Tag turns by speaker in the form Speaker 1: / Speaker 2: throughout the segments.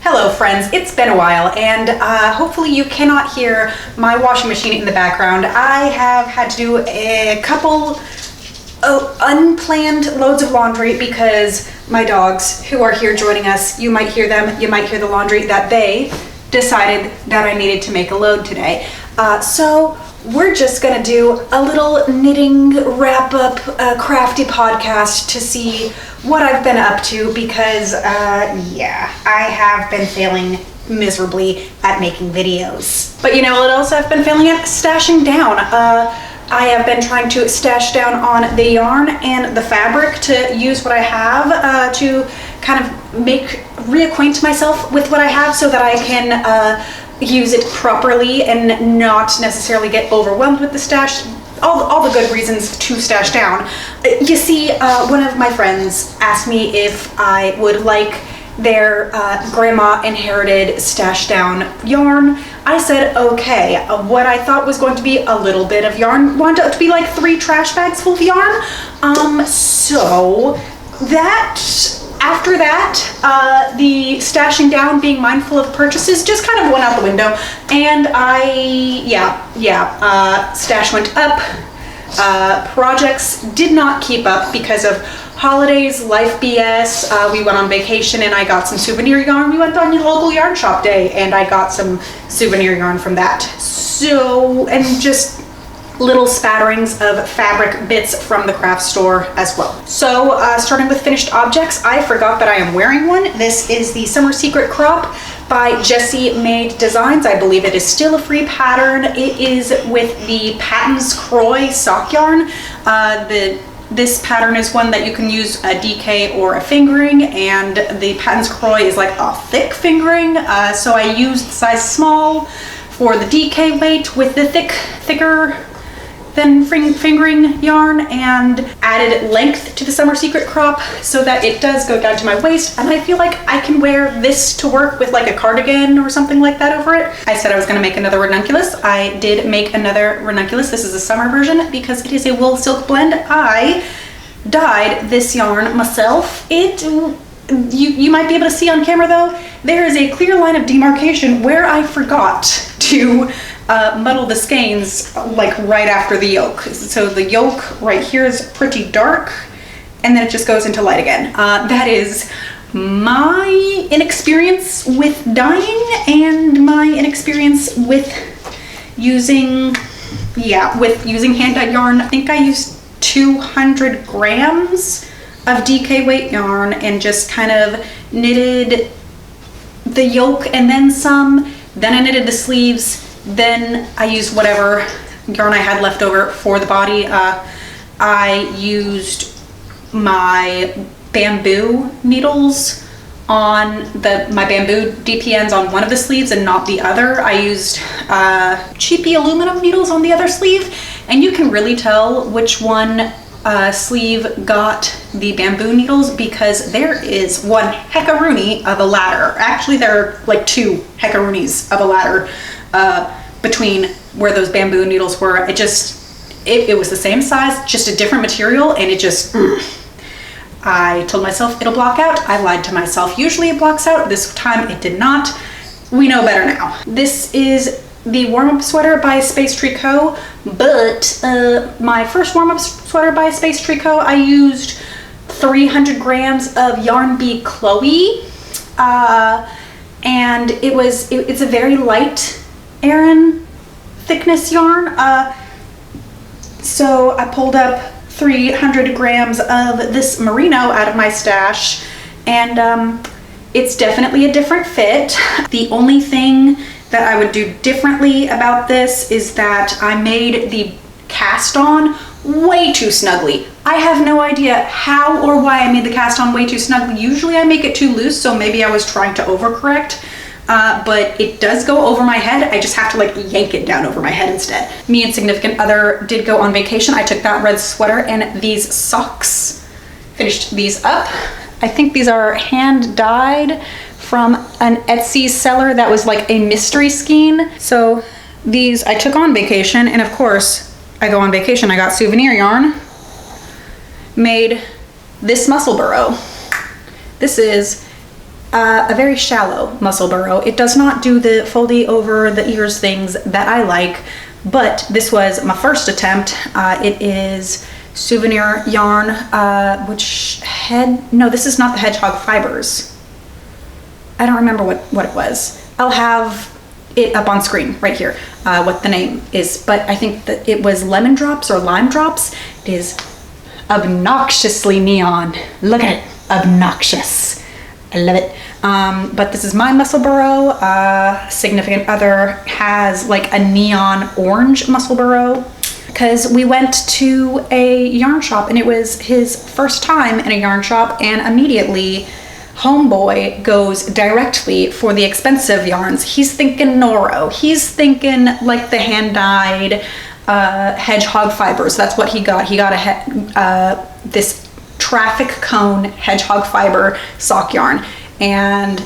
Speaker 1: Hello friends, it's been a while and hopefully you cannot hear my washing machine in the background. I have had to do a couple unplanned loads of laundry because my dogs who are here joining us, you might hear them, you might hear the laundry, that they decided that I needed to make a load today. So we're just gonna do a little knitting wrap up crafty podcast to see what I've been up to because yeah, I have been failing miserably at making videos. But you know what else I've been failing at? Stashing down. I have been trying to stash down on the yarn and the fabric to use what I have to kind of reacquaint myself with what I have so that I can use it properly and not necessarily get overwhelmed with the stash. All the good reasons to stash down. You see, one of my friends asked me if I would like their grandma inherited stash down yarn. I said okay. What I thought was going to be a little bit of yarn wound up to be like 3 trash bags full of yarn. So that after that, the stashing down, being mindful of purchases, just kind of went out the window, and stash went up. Projects did not keep up because of holidays, life BS. We went on vacation and I got some souvenir yarn. We went on the local yarn shop day and I got some souvenir yarn from that. So, and just little spatterings of fabric bits from the craft store as well. So starting with finished objects, I forgot that I am wearing one. This is the Summer Secret Crop by Jessie Made Designs. I believe it is still a free pattern. It is with the Patton's Croy sock yarn. This pattern is one that you can use a DK or a fingering, and the Patton's Croy is like a thick fingering. So I used size small for the DK weight with the thicker than fingering yarn, and added length to the Summer Secret Crop so that it does go down to my waist, and I feel like I can wear this to work with like a cardigan or something like that over it. I said I was going to make another ranunculus. I did make another ranunculus. This is a summer version because it is a wool silk blend. I dyed this yarn myself. You might be able to see on camera though, there is a clear line of demarcation where I forgot to muddle the skeins like right after the yoke. So the yoke right here is pretty dark and then it just goes into light again. That is my inexperience with dyeing and my inexperience with using hand dyed yarn. I think I used 200 grams of DK weight yarn and just kind of knitted the yoke and then some, then I knitted the sleeves. Then I used whatever yarn I had left over for the body. I used my bamboo needles on my bamboo DPNs on one of the sleeves and not the other. I used cheapy aluminum needles on the other sleeve, and you can really tell which one sleeve got the bamboo needles because there is one heckaroony of a ladder. Actually, there are like 2 heckaroonies of a ladder between where those bamboo needles were. It was the same size, just a different material, and it just, I told myself it'll block out. I lied to myself. Usually it blocks out. This time it did not. We know better now. This is the warm-up sweater by Space Tricot, but my first warm-up sweater by Space Tricot, I used 300 grams of Yarn Bee Chloe, and it's a very light Aran thickness yarn. So I pulled up 300 grams of this merino out of my stash, and it's definitely a different fit. The only thing that I would do differently about this is that I made the cast on way too snugly. I have no idea how or why I made the cast on way too snugly. Usually I make it too loose, so maybe I was trying to overcorrect. But it does go over my head. I just have to like yank it down over my head instead. Me and significant other did go on vacation. I took that red sweater and these socks, finished these up. I think these are hand dyed from an Etsy seller that was like a mystery skein. So these I took on vacation, and of course I go on vacation, I got souvenir yarn, made this muscle burrow. This is a very shallow muscle burrow. It does not do the foldy over the ears things that I like, but this was my first attempt. It is souvenir yarn, no, this is not the hedgehog fibers. I don't remember what it was. I'll have it up on screen right here, what the name is, but I think that it was lemon drops or lime drops. It is obnoxiously neon. Look at it, obnoxious. I love it. But this is my muscle burrow. Significant other has like a neon orange muscle burrow, because we went to a yarn shop and it was his first time in a yarn shop, and immediately homeboy goes directly for the expensive yarns. He's thinking Noro. He's thinking like the hand-dyed hedgehog fibers. That's what he got. He got this traffic cone hedgehog fiber sock yarn, and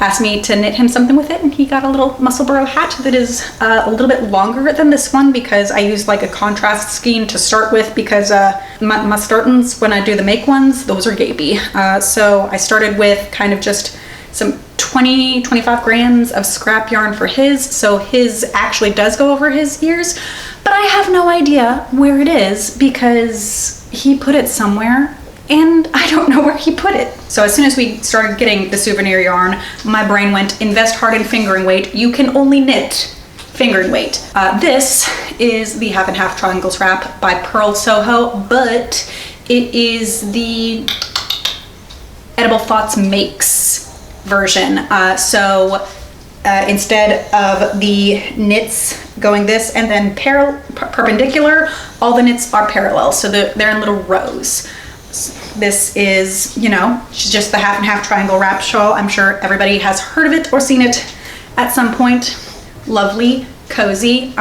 Speaker 1: asked me to knit him something with it, and he got a little muscle burrow hat that is a little bit longer than this one, because I used like a contrast skein to start with, because my startins, when I do the make ones, those are gapey. So I started with kind of just some 25 grams of scrap yarn for his, so his actually does go over his ears, but I have no idea where it is because he put it somewhere and I don't know where he put it. So as soon as we started getting the souvenir yarn, my brain went, invest hard in fingering weight. You can only knit fingering weight. This is the half and half triangles wrap by Pearl Soho, but it is the Edible Thoughts Makes version. Instead of the knits going this and then perpendicular, all the knits are parallel, so they're in little rows. This is, just the half and half triangle wrap shawl. I'm sure everybody has heard of it or seen it at some point. Lovely, cozy.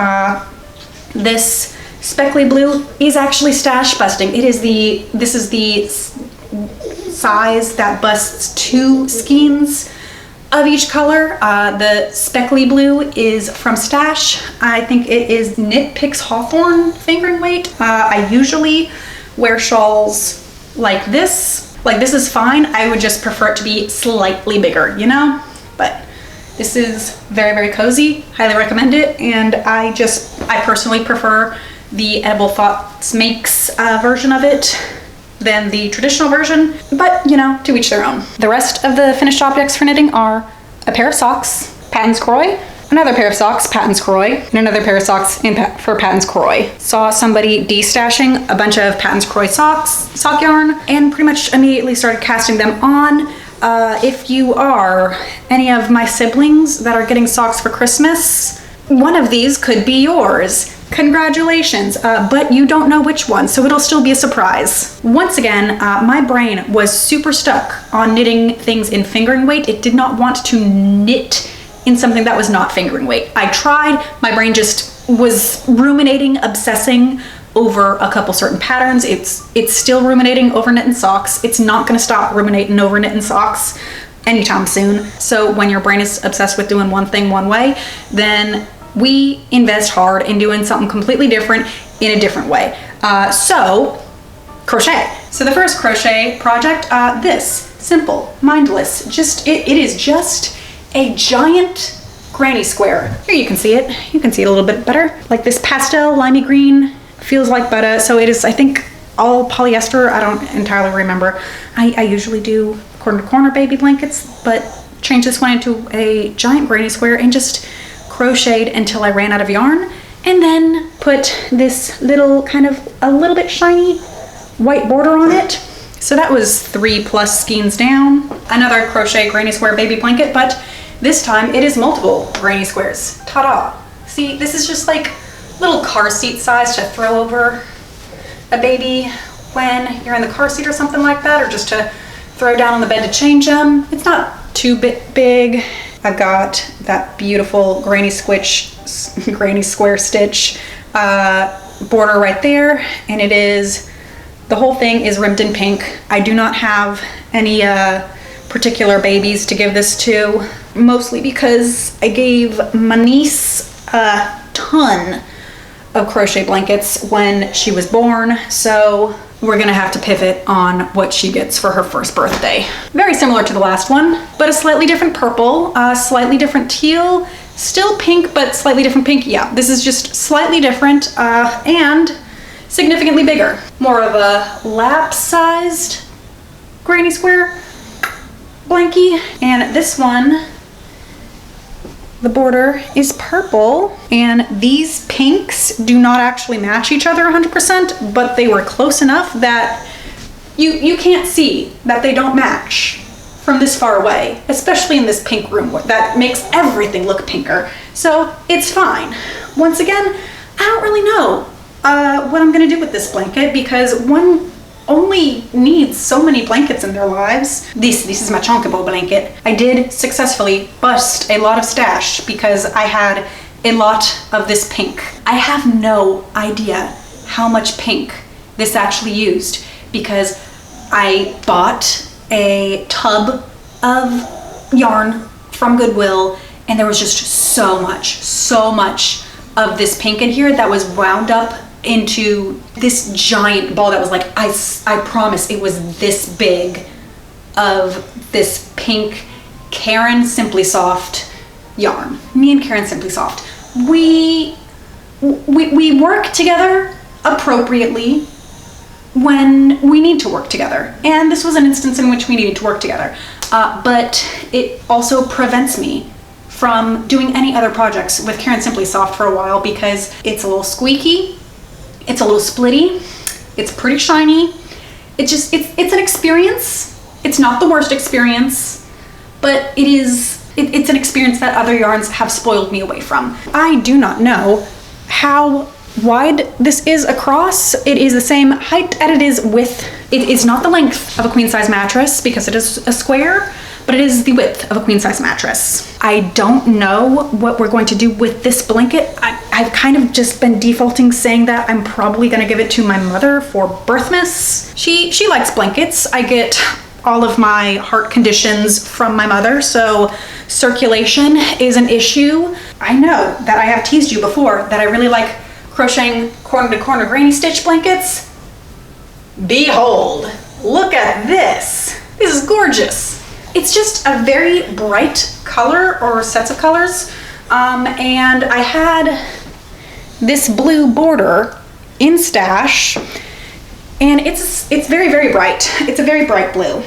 Speaker 1: This speckly blue is actually stash busting. This is the size that busts 2 skeins of each color. The speckly blue is from Stash. I think it is Knit Picks Hawthorne fingering weight. I usually wear shawls like this. Like, this is fine. I would just prefer it to be slightly bigger, But this is very, very cozy. Highly recommend it. And I personally prefer the Edible Thoughts Makes version of it than the traditional version, but to each their own. The rest of the finished objects for knitting are a pair of socks, Patton's Croy, another pair of socks, Patton's Croy, and another pair of socks for Patton's Croy. Saw somebody de-stashing a bunch of Patton's Croy sock yarn, and pretty much immediately started casting them on. If you are any of my siblings that are getting socks for Christmas, one of these could be yours. Congratulations, but you don't know which one, so it'll still be a surprise. Once again, my brain was super stuck on knitting things in fingering weight. It did not want to knit in something that was not fingering weight. I tried, my brain just was ruminating, obsessing over a couple certain patterns. It's still ruminating over knitting socks. It's not gonna stop ruminating over knitting socks anytime soon. So when your brain is obsessed with doing one thing one way, then we invest hard in doing something completely different in a different way. So, crochet. So the first crochet project, this, simple, mindless, it is just a giant granny square. Here you can see it. You can see it a little bit better. Like this pastel limey green, feels like butter. So it is, I think, all polyester. I don't entirely remember. I usually do corner to corner baby blankets, but changed this one into a giant granny square and just crocheted until I ran out of yarn, and then put this little kind of a little bit shiny white border on it. So that was 3+ skeins down. Another crochet granny square baby blanket, but this time it is multiple granny squares. Ta-da! See, this is just like little car seat size to throw over a baby when you're in the car seat or something like that, or just to throw down on the bed to change them. It's not too big. I've got that beautiful granny square stitch border right there, and the whole thing is rimmed in pink. I do not have any particular babies to give this to, mostly because I gave my niece a ton of crochet blankets when she was born, so we're gonna have to pivot on what she gets for her first birthday. Very similar to the last one, but a slightly different purple, slightly different teal, still pink, but slightly different pink. Yeah, this is just slightly different and significantly bigger. More of a lap-sized granny square blankie. And this one, the border is purple, and these pinks do not actually match each other 100%, but they were close enough that you can't see that they don't match from this far away, especially in this pink room that makes everything look pinker. So it's fine. Once again, I don't really know what I'm gonna do with this blanket because one only needs so many blankets in their lives. This is my chonkable blanket. I did successfully bust a lot of stash because I had a lot of this pink. I have no idea how much pink this actually used because I bought a tub of yarn from Goodwill and there was just so much of this pink in here that was wound up into this giant ball that was like, I promise it was this big of this pink Karen Simply Soft yarn. Me and Karen Simply Soft. We work together appropriately when we need to work together. And this was an instance in which we needed to work together. But it also prevents me from doing any other projects with Karen Simply Soft for a while because it's a little squeaky. It's a little splitty, it's pretty shiny. It's an experience. It's not the worst experience, but it's an experience that other yarns have spoiled me away from. I do not know how wide this is across. It is the same height as it is width. It is not the length of a queen size mattress because it is a square, but it is the width of a queen size mattress. I don't know what we're going to do with this blanket. I've kind of just been defaulting saying that I'm probably gonna give it to my mother for Birthmas. She likes blankets. I get all of my heart conditions from my mother, so circulation is an issue. I know that I have teased you before that I really like crocheting corner to corner granny stitch blankets. Behold, look at this. This is gorgeous. It's just a very bright color or sets of colors. And I had this blue border in stash and it's very, very bright. It's a very bright blue.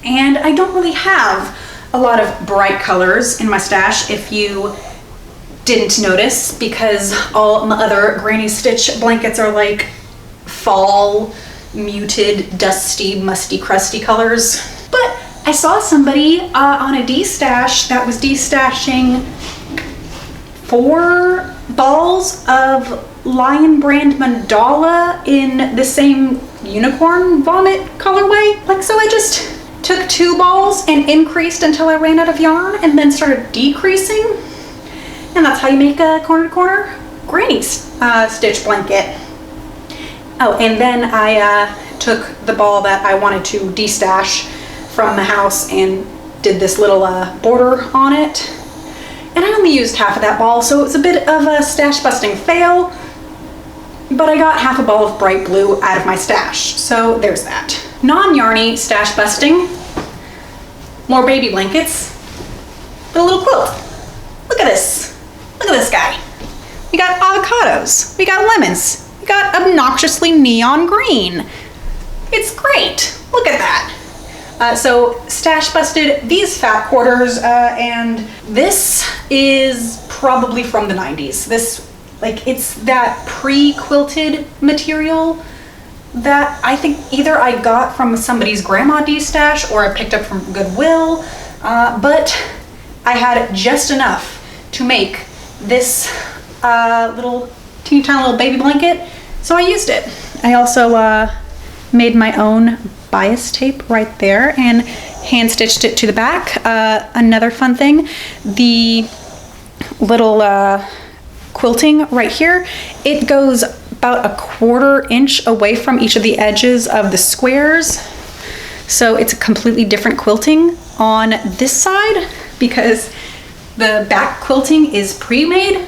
Speaker 1: And I don't really have a lot of bright colors in my stash if you didn't notice because all my other granny stitch blankets are like fall, muted, dusty, musty, crusty colors. But I saw somebody on a D-stash that was D-stashing 4 balls of Lion Brand Mandala in the same unicorn vomit colorway. Like, so I just took 2 balls and increased until I ran out of yarn and then started decreasing. And that's how you make a corner to corner granny stitch blanket. Oh, and then I took the ball that I wanted to de-stash from the house and did this little border on it. And I only used half of that ball, so it was a bit of a stash busting fail, but I got half a ball of bright blue out of my stash, so there's that. Non-yarny stash busting, more baby blankets, but a little quilt. Look at this. Look at this guy. We got avocados, we got lemons, we got obnoxiously neon green. It's great. Look at that. So stash busted these fat quarters, and this is probably from the 90s. This, like, it's that pre-quilted material that I think either I got from somebody's grandma D-stash or I picked up from Goodwill, but I had just enough to make this little teeny tiny little baby blanket, so I used it. I also made my own bias tape right there and hand stitched it to the back. Another fun thing, the little quilting right here, it goes about a 1/4 inch away from each of the edges of the squares. So it's a completely different quilting on this side because the back quilting is pre-made.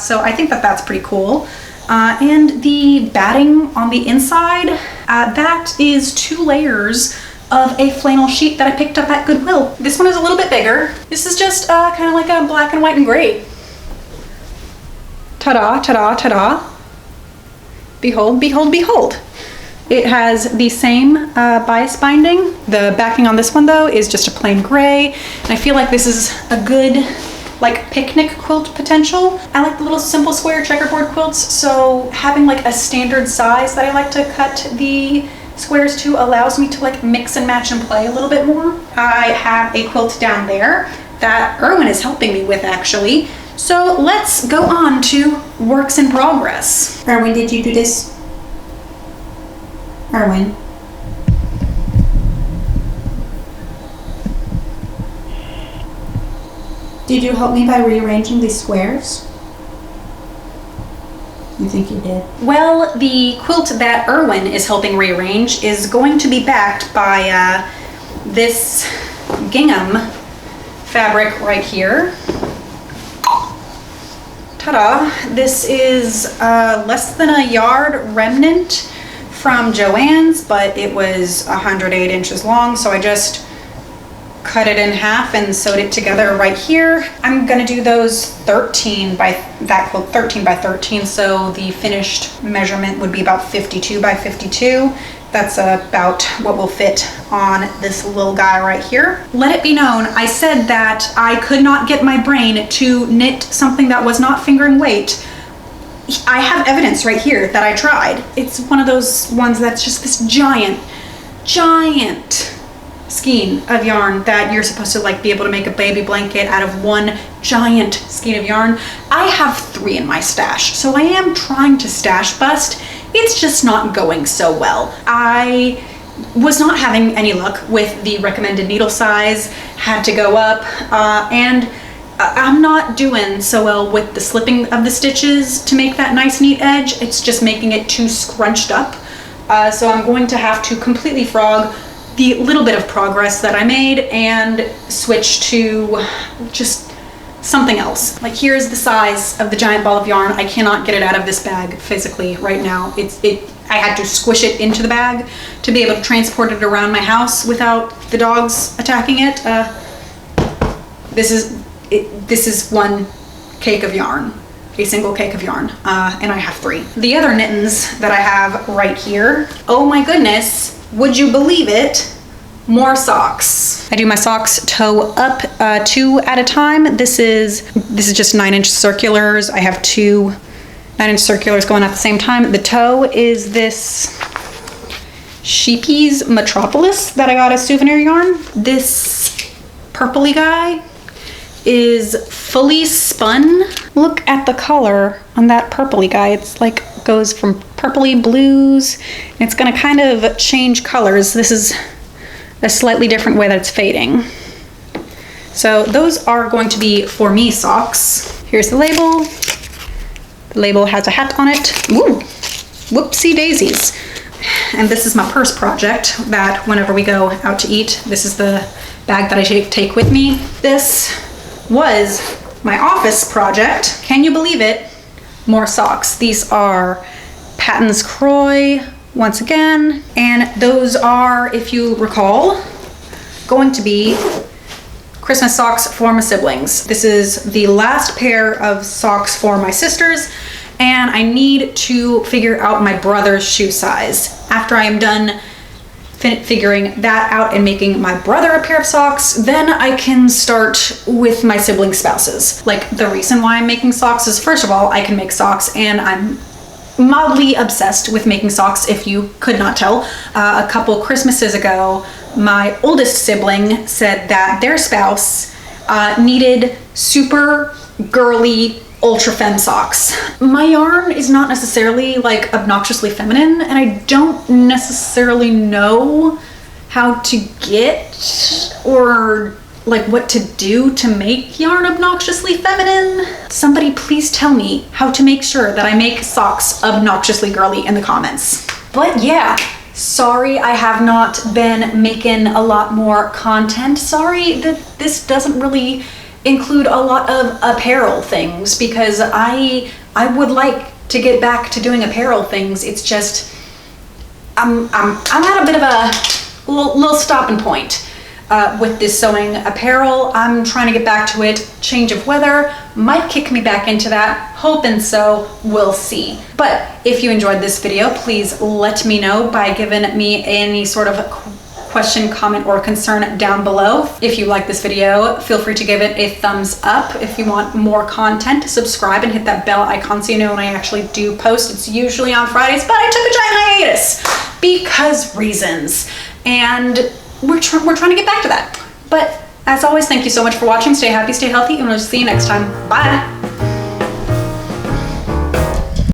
Speaker 1: So I think that that's pretty cool. And the batting on the inside, that is 2 layers of a flannel sheet that I picked up at Goodwill. This one is a little bit bigger. This is just kind of like a black and white and gray. Ta-da, ta-da, ta-da. Behold, behold, behold. It has the same bias binding. The backing on this one though is just a plain gray. And I feel like this is a good like picnic quilt potential. I like the little simple square checkerboard quilts, so having like a standard size that I like to cut the squares to allows me to like mix and match and play a little bit more. I have a quilt down there that Erwin is helping me with actually. So let's go on to works in progress. Erwin, did you do this? Erwin. Did you help me by rearranging these squares? You think you did? Well, the quilt that Erwin is helping rearrange is going to be backed by this gingham fabric right here. Ta-da! This is less than a yard remnant from Joann's, but it was 108 inches long, so I just cut it in half and sewed it together right here. I'm gonna do those 13 by 13, so the finished measurement would be about 52 by 52. That's about what will fit on this little guy right here. Let it be known, I said that I could not get my brain to knit something that was not fingering weight. I have evidence right here that I tried. It's one of those ones that's just this giant skein of yarn that you're supposed to like be able to make a baby blanket out of one giant skein of yarn. I have 3 in my stash, so I am trying to stash bust. It's just not going so well. I was not having any luck with the recommended needle size, had to go up, and I'm not doing so well with the slipping of the stitches to make that nice neat edge. It's just making it too scrunched up. So I'm going to have to completely frog the little bit of progress that I made and switch to just something else. Like here's the size of the giant ball of yarn. I cannot get it out of this bag physically right now. I had to squish it into the bag to be able to transport it around my house without the dogs attacking it. This is one cake of yarn, a single cake of yarn, and I have 3. The other knittings that I have right here, oh my goodness, would you believe it? More socks. I do my socks toe up 2 at a time. This is just 9-inch circulars. I have 2 9-inch circulars going at the same time. The toe is this Sheepy's Metropolis that I got as souvenir yarn. This purpley guy is fully spun. Look at the color on that purpley guy. It's like goes from purpley blues. And it's gonna kind of change colors. This is a slightly different way that it's fading. So those are going to be for me socks. Here's the label. The label has a hat on it. Ooh, whoopsie daisies. And this is my purse project that whenever we go out to eat, this is the bag that I take with me. This was my office project. Can you believe it? More socks. These are Patton's Croy once again, and those are, if you recall, going to be Christmas socks for my siblings. This is the last pair of socks for my sisters, and I need to figure out my brother's shoe size. After I am done figuring that out and making my brother a pair of socks, then I can start with my sibling spouses. Like, the reason why I'm making socks is, first of all, I can make socks, and I'm mildly obsessed with making socks, if you could not tell. A couple Christmases ago, my oldest sibling said that their spouse needed super girly ultra femme socks. My yarn is not necessarily like obnoxiously feminine, and I don't necessarily know how to get or like what to do to make yarn obnoxiously feminine. Somebody please tell me how to make sure that I make socks obnoxiously girly in the comments. But yeah, sorry I have not been making a lot more content. Sorry that this doesn't really include a lot of apparel things, because I would like to get back to doing apparel things. It's just, I'm at a bit of a little stopping point with this sewing apparel. I'm trying to get back to it. Change of weather might kick me back into that. Hoping so, we'll see. But if you enjoyed this video, please let me know by giving me any sort of question, comment, or concern down below. If you like this video, feel free to give it a thumbs up. If you want more content, subscribe and hit that bell icon so you know when I actually do post. It's usually on Fridays, but I took a giant hiatus because reasons. And we're trying to get back to that. But as always, thank you so much for watching. Stay happy, stay healthy, and we'll see you next time. Bye.